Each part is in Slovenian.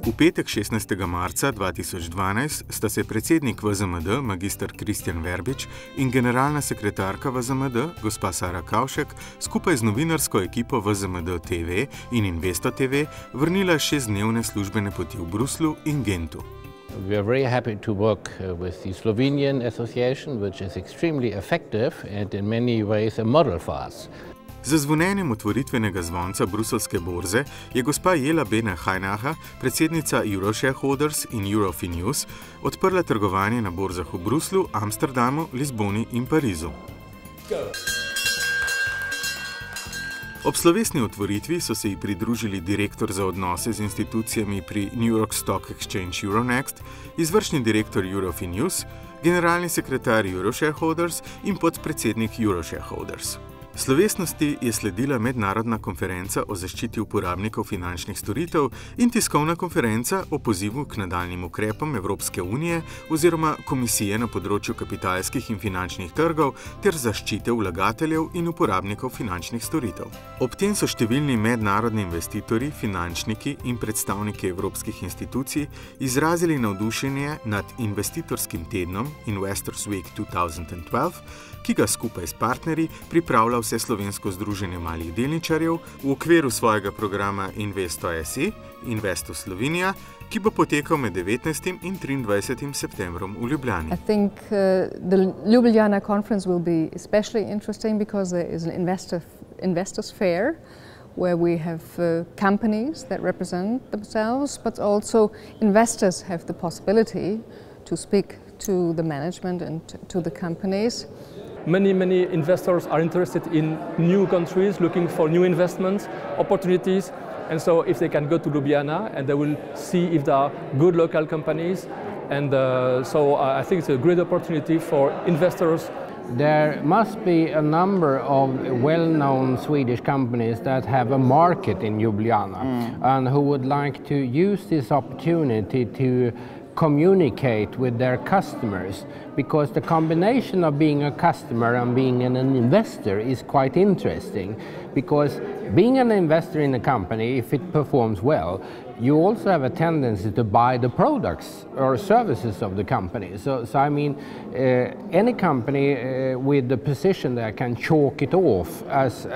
V petek 16. marca 2012 sta se predsednik VZMD, magister Kristjan Verbič, in generalna sekretarka VZMD, gospa Sara Kavšek, skupaj z novinarsko ekipo VZMD TV in Investo TV vrnila 6-dnevne službene poti v Bruslju in Gentu. We are very happy to work with the Slovenian Association, which is extremely effective and in many ways a model for us. Z zvonjenjem otvoritvenega zvonca bruselske borze je gospa Jela Bene-Hajnaha, predsednica Euroshareholders in Eurofinews, odprla trgovanje na borzah v Bruslju, Amsterdamu, Lizboni in Parizu. Ob slovesni otvoritvi so se ji pridružili direktor za odnose z institucijami pri New York Stock Exchange Euronext, izvršni direktor Eurofinews, generalni sekretar Euroshareholders in podpredsednik Euroshareholders. Slovesnosti je sledila mednarodna konferenca o zaščiti uporabnikov finančnih storitev in tiskovna konferenca o pozivu k nadaljnjim ukrepom Evropske unije oziroma Komisije na področju kapitalskih in finančnih trgov ter zaščite vlagateljev in uporabnikov finančnih storitev. Ob tem so številni mednarodni investitorji, finančniki in predstavniki evropskih institucij izrazili navdušenje nad investitorskim tednom Investors Week 2012, ki ga skupaj s partnerji pripravlja Vseslovensko združenje malih delničarjev v okviru svojega programa Investo SE, Investo Slovenija, ki bo potekal med 19. in 23. septembrom v Ljubljani. I think the Ljubljana conference will be especially interesting because there is an investors fair where we have companies that represent themselves, but also investors have the possibility to speak to the management and to the companies. Many investors are interested in new countries, looking for new investments, opportunities, and so if they can go to Ljubljana and they will see if there are good local companies, and so I think it's a great opportunity for investors. There must be a number of well-known Swedish companies that have a market in Ljubljana and who would like to use this opportunity to communicate with their customers, because the combination of being a customer and being an investor is quite interesting, because being an investor in a company, if it performs well, you also have a tendency to buy the products or services of the company. So I mean, any company with the position there can chalk it off as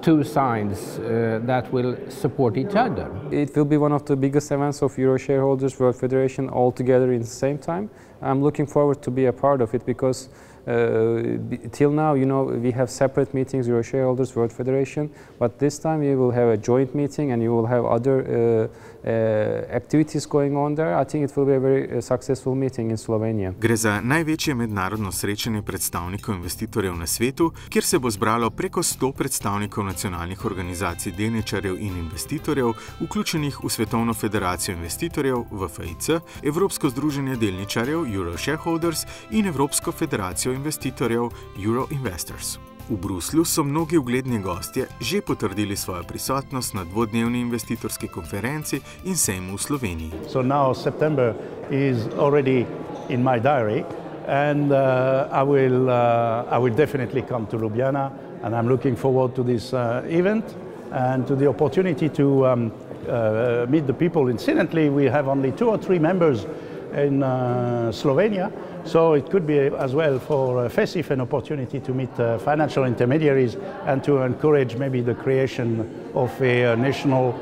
two sides that will support each other. It will be one of the biggest events of Euroshareholders World Federation all together in the same time. I'm looking forward to be a part of it because till now, you know, we have separate meetings, Euroshareholders World Federation, but this time we will have a joint meeting and you will have other activities going on there. I think it will be a very successful meeting in Slovenia. Gre za največje mednarodno srečanje predstavnikov investitorjev na svetu, kjer se bo zbralo preko 100 predstavnikov nacionalnih organizacij delničarjev in investitorjev, vključenih v Svetovno federacijo investitorjev VFIC, Evropsko združenje delničarjev Euroshareholders in Evropsko federacijo investitorjev Euroinvestors. V Bruslju so mnogi ugledni gostje že potrdili svojo prisotnost na dvodnevni investitorski konferenci in sejmu v Sloveniji. So now September is already in my diary and I will definitely come to Ljubljana and I'm looking forward to this event and to the opportunity to meet the people. Incidentally, we have only 2 or 3 members in Slovenia. So it could be as well for FESIF an opportunity to meet financial intermediaries and to encourage maybe the creation of a national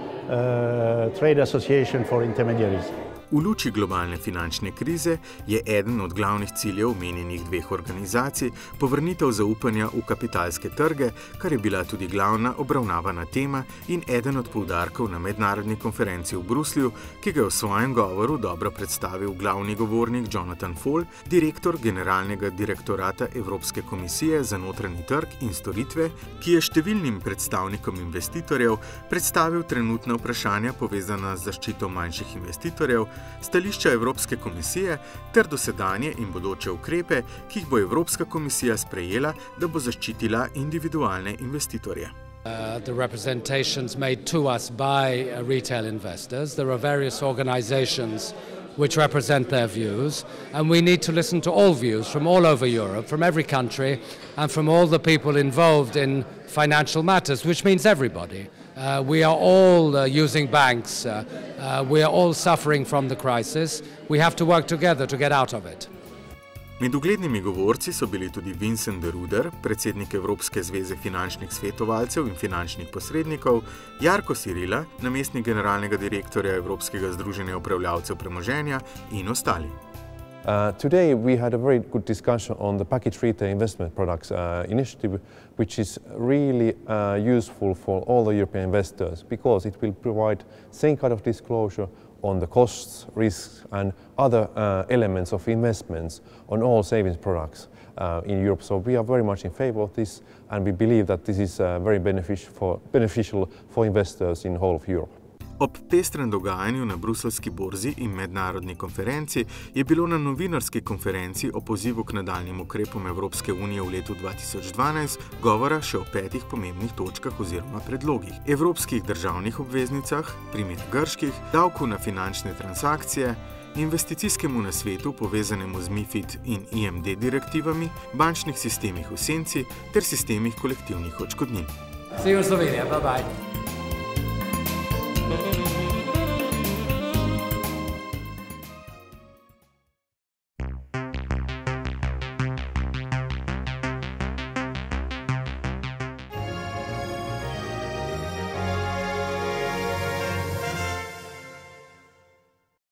trade association for intermediaries. V luči globalne finančne krize je eden od glavnih ciljev omenjenih dveh organizacij povrnitev zaupanja v kapitalske trge, kar je bila tudi glavna obravnavana tema in eden od poudarkov na mednarodni konferenci v Bruslju, ki ga je v svojem govoru dobro predstavil glavni govornik Jonathan Fall, direktor generalnega direktorata Evropske komisije za notranji trg in storitve, ki je številnim predstavnikom investitorjev predstavil trenutna vprašanja povezana z zaščito manjših investitorjev, stališča Evropske komisije ter dosedanje in bodoče ukrepe, ki jih bo Evropska komisija sprejela, da bo zaščitila individualne investitorje. The representations made to us by retail investors. There are various organizations which represent their views, and we need to listen to all views from all over Europe, from every country, and from all the people involved in financial matters, which means everybody. We are all using banks We are all suffering from the crisis. We have to work together to get out of it. Med uglednimi govorci so bili tudi Vincent de Ruder, predsednik Evropske zveze finančnih svetovalcev in finančnih posrednikov, Jarko Sirila, namestnik generalnega direktorja Evropskega združenja upravljavcev premoženja in ostali. Today we had a very good discussion on the package retail investment products initiative, which is really useful for all the European investors because it will provide same kind of disclosure on the costs, risks and other elements of investments on all savings products in Europe. So we are very much in favor of this and we believe that this is very beneficial for investors in the whole of Europe. Ob pestrem dogajanju na bruselski borzi in mednarodni konferenci je bilo na novinarski konferenci o pozivu k nadaljnjim ukrepom Evropske unije v letu 2012 govora še o 5 pomembnih točkah oziroma predlogih. Evropskih državnih obveznicah, primer grških, davku na finančne transakcije, investicijskemu nasvetu povezanemu z MiFID in IMD direktivami, bančnih sistemih v senci ter sistemih kolektivnih odškodnin. See you in Slovenia. Bye-bye. Thank you.